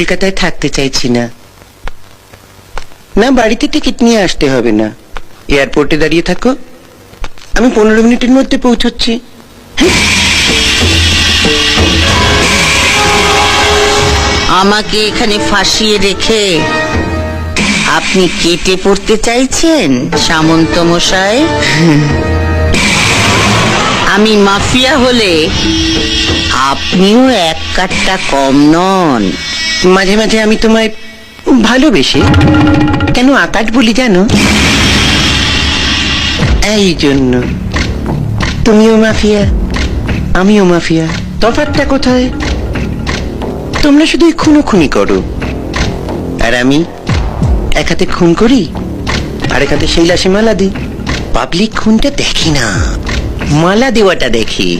কলকাতায় থাকতে চাইছি না। না, বাড়িতে টিকিট নিয়ে আসতে হবে না, এয়ারপোর্টে দাঁড়িয়ে থাকো, আমি 15 মিনিটের মধ্যে পৌঁছচ্ছি। আমাকে এখানে ফাঁসিয়ে রেখে আপনি কেটে পড়তে চাইছেন সামন্ত মশাই? আমি মাফিয়া হলে আপনিও এক কাটটা কম নন। মাঝে মাঝে আমি তোমায় ভালোবেসে কেন আকাট বলি জানো? এই জন্য। তুমিও মাফিয়া, আমিও মাফিয়া, তফাৎটা কোথায়? তোমরা শুধু খুনোখুনি করো, আর আমি এক হাতে খুন করি আর এক হাতে সেই লাশে মালা দিই। পাবলিক খুনটা দেখি না, মালা দেওয়াটা দেখি।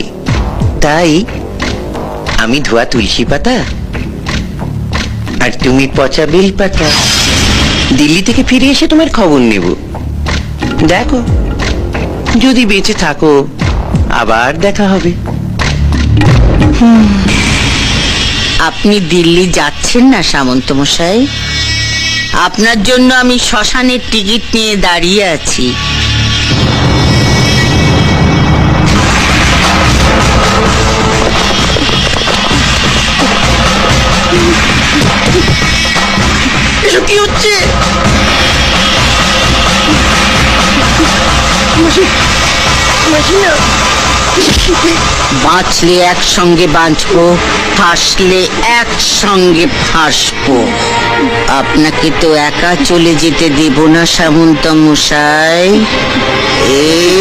তাই আমি ধোয়া তুলসী পাতা আর তুমি পচা বেল পাতা। দিল্লি থেকে ফিরে এসে তোমার খবর নেব। দেখো, যদি বেঁচে থাকো আবার দেখা হবে। আপনি দিল্লি যাচ্ছেন না সামন্ত মশাই? আপনার জন্য আমি শ্মশানের টিকিট নিয়ে দাঁড়িয়ে আছি। এসব কি হচ্ছে? বাঁচলে একসঙ্গে বাঁচবো, ফাঁসলে একসঙ্গে ফাঁসবো। আপনাকে তো একা চলে যেতে দেব না সামন্ত মশাই। এ